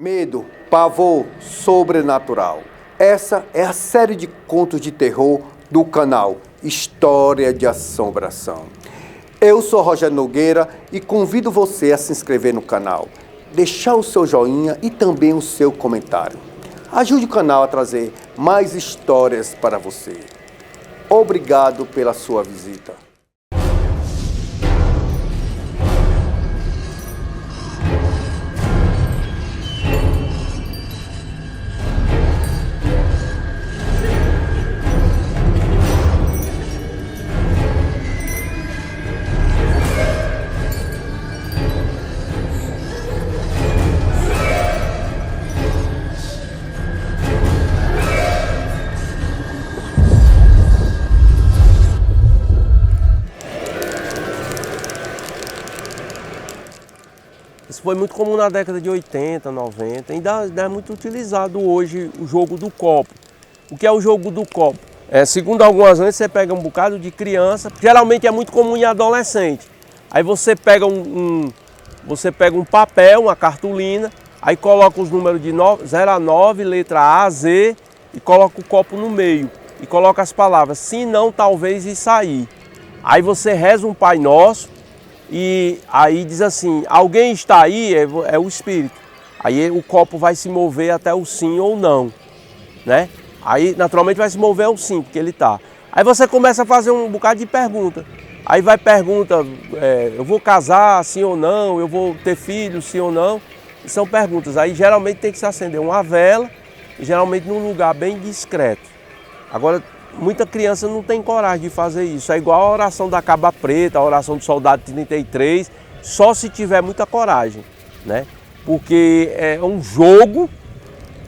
Medo, pavor, sobrenatural. Essa é a série de contos de terror do canal História de Assombração. Eu sou Rogério Nogueira e convido você a se inscrever no canal, deixar o seu joinha e também o seu comentário. Ajude o canal a trazer mais histórias para você. Obrigado pela sua visita. Isso foi muito comum na década de 80, 90, ainda é muito utilizado hoje o jogo do copo. O que é o jogo do copo? Segundo algumas vezes você pega um bocado de criança, geralmente é muito comum em adolescente. Aí você pega um papel, uma cartolina, aí coloca os números de 0 a 9, letra A a Z, e coloca o copo no meio. E coloca as palavras, se não, talvez, e sair. Aí você reza um Pai Nosso, e aí diz assim, alguém está aí, é o espírito. Aí o copo vai se mover até o sim ou não, né? Aí naturalmente vai se mover ao sim, porque ele está. Aí você começa a fazer um bocado de pergunta. Aí vai pergunta, eu vou casar, sim ou não, eu vou ter filho, sim ou não. E são perguntas. Aí geralmente tem que se acender uma vela, geralmente num lugar bem discreto. Agora, muita criança não tem coragem de fazer isso. É igual a oração da Caba Preta, a oração do Soldado 33, só se tiver muita coragem, né? Porque é um jogo,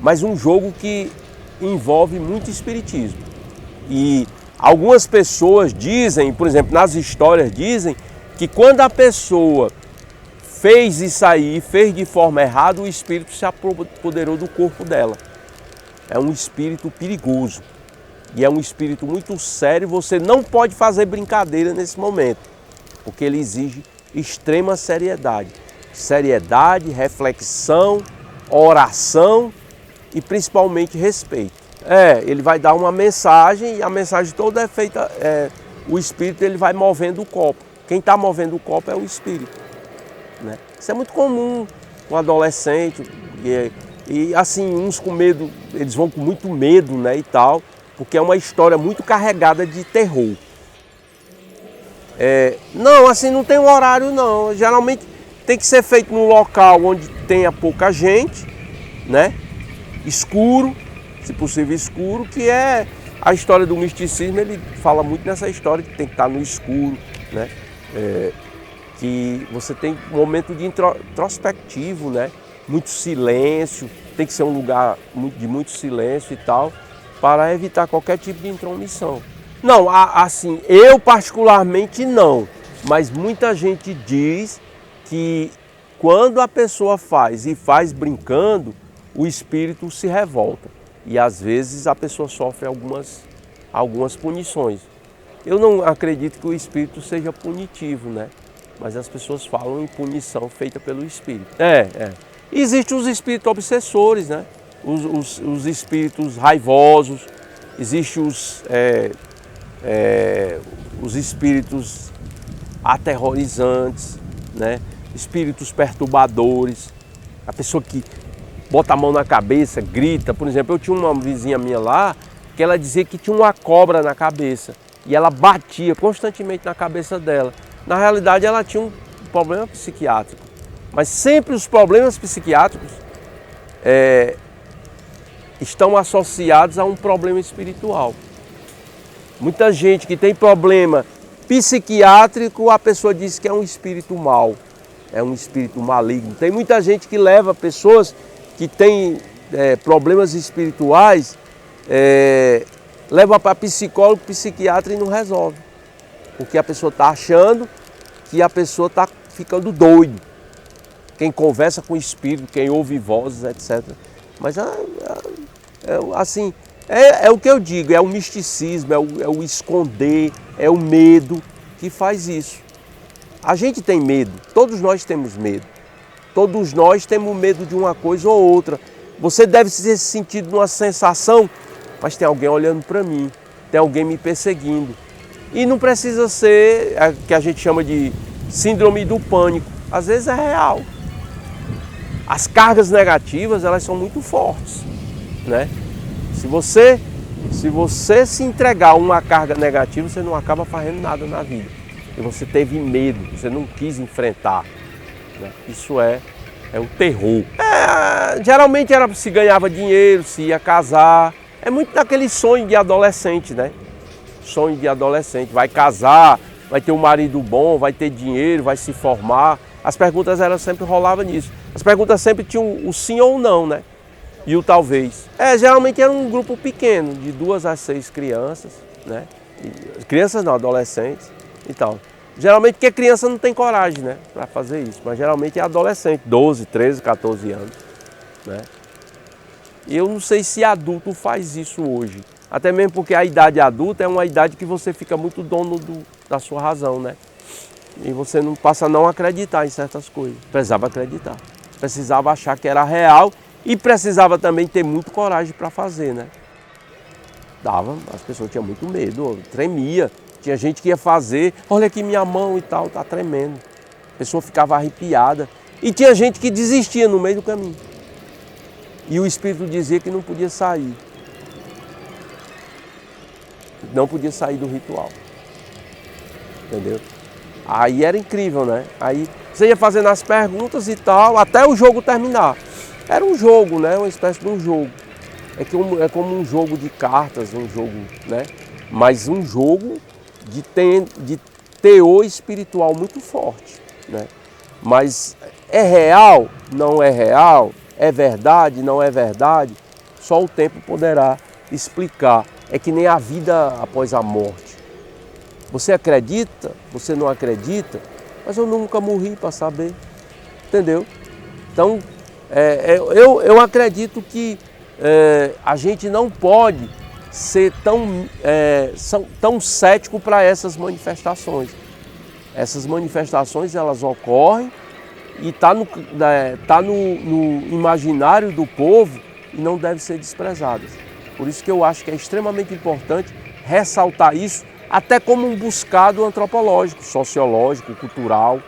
mas um jogo que envolve muito espiritismo. E algumas pessoas dizem, por exemplo, nas histórias dizem, que quando a pessoa fez isso aí, fez de forma errada, o espírito se apoderou do corpo dela. É um espírito perigoso. E é um espírito muito sério, você não pode fazer brincadeira nesse momento, porque ele exige extrema seriedade. Seriedade, reflexão, oração e principalmente respeito. Ele vai dar uma mensagem e a mensagem toda é feita, o espírito ele vai movendo o copo. Quem está movendo o copo é o espírito, né? Isso é muito comum com adolescente e assim, uns com medo, eles vão com muito medo, né, e tal. Porque é uma história muito carregada de terror. Não, assim, não tem um horário não. Geralmente tem que ser feito num local onde tenha pouca gente, né? Escuro, se possível escuro, que é a história do misticismo, ele fala muito nessa história que tem que estar no escuro, né? Que você tem um momento de introspectivo, né? Muito silêncio, tem que ser um lugar de muito silêncio e tal, para evitar qualquer tipo de intromissão. Não, assim, eu particularmente não, mas muita gente diz que quando a pessoa faz e faz brincando, o espírito se revolta e às vezes a pessoa sofre algumas punições. Eu não acredito que o espírito seja punitivo, né? Mas as pessoas falam em punição feita pelo espírito. Existem os espíritos obsessores, né? Os espíritos raivosos, existem os espíritos aterrorizantes, né? Espíritos perturbadores, a pessoa que bota a mão na cabeça, grita. Por exemplo, eu tinha uma vizinha minha lá, que ela dizia que tinha uma cobra na cabeça e ela batia constantemente na cabeça dela. Na realidade, ela tinha um problema psiquiátrico, mas sempre os problemas psiquiátricos estão associados a um problema espiritual. Muita gente que tem problema psiquiátrico, a pessoa diz que é um espírito mau, é um espírito maligno. Tem muita gente que leva pessoas que têm problemas espirituais, leva para psicólogo, psiquiatra e não resolve. Porque a pessoa está achando que a pessoa está ficando doido. Quem conversa com o espírito, quem ouve vozes, etc. Mas assim, é o que eu digo, é o misticismo, é o esconder, é o medo que faz isso. A gente tem medo, todos nós temos medo. Todos nós temos medo de uma coisa ou outra. Você deve ter sentido uma sensação, mas tem alguém olhando para mim, tem alguém me perseguindo. E não precisa ser o que a gente chama de síndrome do pânico. Às vezes é real. As cargas negativas, elas são muito fortes, né? Se você se entregar a uma carga negativa, você não acaba fazendo nada na vida. E você teve medo, você não quis enfrentar, né? Isso é o terror. Geralmente se ganhava dinheiro, se ia casar. É muito daquele sonho de adolescente, né? Sonho de adolescente. Vai casar, vai ter um marido bom, vai ter dinheiro, vai se formar. As perguntas sempre rolavam nisso. As perguntas sempre tinham o sim ou o não, né? E o talvez. Geralmente era um grupo pequeno, de 2 a 6 crianças, né? Crianças não, adolescentes e tal. Geralmente porque criança não tem coragem, né, para fazer isso, mas geralmente é adolescente, 12, 13, 14 anos, né? E eu não sei se adulto faz isso hoje, até mesmo porque a idade adulta é uma idade que você fica muito dono da sua razão, né? E você não passa a não acreditar em certas coisas. Precisava acreditar, precisava achar que era real e precisava também ter muito coragem para fazer, né? As pessoas tinham muito medo, tremia. Tinha gente que ia fazer, olha aqui minha mão e tal, tá tremendo. A pessoa ficava arrepiada. E tinha gente que desistia no meio do caminho. E o Espírito dizia que não podia sair. Não podia sair do ritual. Entendeu? Aí era incrível, né? Aí você ia fazendo as perguntas e tal, até o jogo terminar. Era um jogo, né? Uma espécie de um jogo. É como um jogo de cartas, um jogo, né? Mas um jogo de teor espiritual muito forte, né? Mas é real? Não é real? É verdade? Não é verdade? Só o tempo poderá explicar. É que nem a vida após a morte. Você acredita? Você não acredita? Mas eu nunca morri para saber, entendeu? Então, eu acredito que a gente não pode ser tão cético para essas manifestações. Essas manifestações, elas ocorrem e tá no imaginário do povo e não devem ser desprezadas. Por isso que eu acho que é extremamente importante ressaltar isso, até como um buscado antropológico, sociológico, cultural,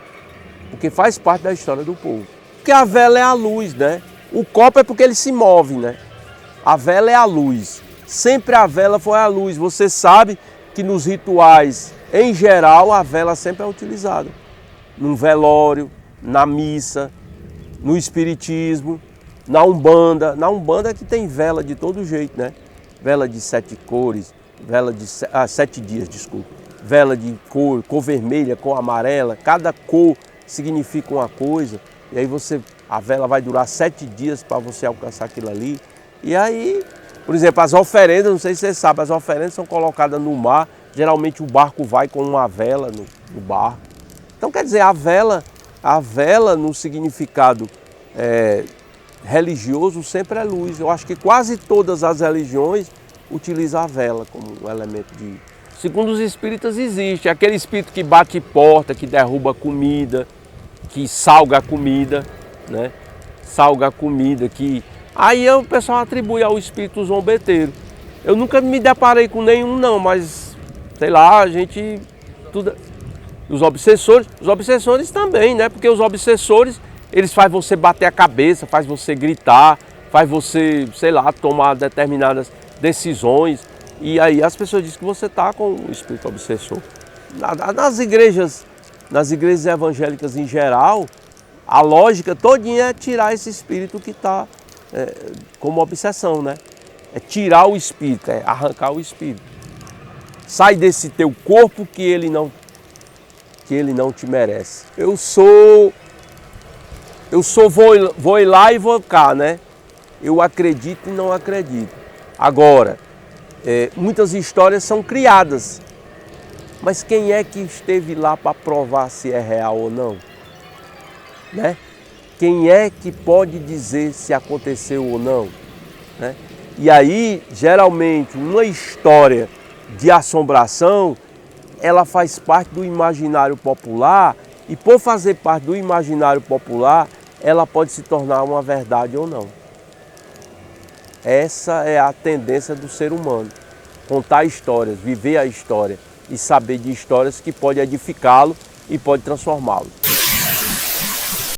porque faz parte da história do povo. Porque a vela é a luz, né? O copo é porque ele se move, né? A vela é a luz. Sempre a vela foi a luz. Você sabe que nos rituais, em geral, a vela sempre é utilizada. Num velório, na missa, no espiritismo, na umbanda. Na umbanda que tem vela de todo jeito, né? Vela de 7 cores, vela de 7 dias, desculpa. Vela de cor vermelha, cor amarela. Cada cor significa uma coisa. E aí a vela vai durar 7 dias para você alcançar aquilo ali. E aí, por exemplo, as oferendas, não sei se você sabe, as oferendas são colocadas no mar. Geralmente o barco vai com uma vela no barco. Então quer dizer, a vela no significado religioso sempre é luz. Eu acho que quase todas as religiões utilizam a vela como um elemento de... Segundo os espíritas existe aquele espírito que bate porta, que derruba comida, que salga a comida, né? Salga a comida, que... Aí o pessoal atribui ao espírito zombeteiro. Eu nunca me deparei com nenhum não, mas sei lá, a gente... Os obsessores também, né? Porque os obsessores, eles fazem você bater a cabeça, faz você gritar, faz você, sei lá, tomar determinadas decisões. E aí as pessoas dizem que você está com o espírito obsessor. Nas igrejas evangélicas em geral, a lógica todinha é tirar esse espírito que está como obsessão, né? É tirar o espírito, é arrancar o espírito. Sai desse teu corpo que ele não te merece. Vou lá e vou cá, né? Eu acredito e não acredito. Agora, muitas histórias são criadas. Mas quem é que esteve lá para provar se é real ou não? Né? Quem é que pode dizer se aconteceu ou não? Né? E aí, geralmente, uma história de assombração, ela faz parte do imaginário popular, e por fazer parte do imaginário popular, ela pode se tornar uma verdade ou não. Essa é a tendência do ser humano, contar histórias, viver a história e saber de histórias que pode edificá-lo e pode transformá-lo.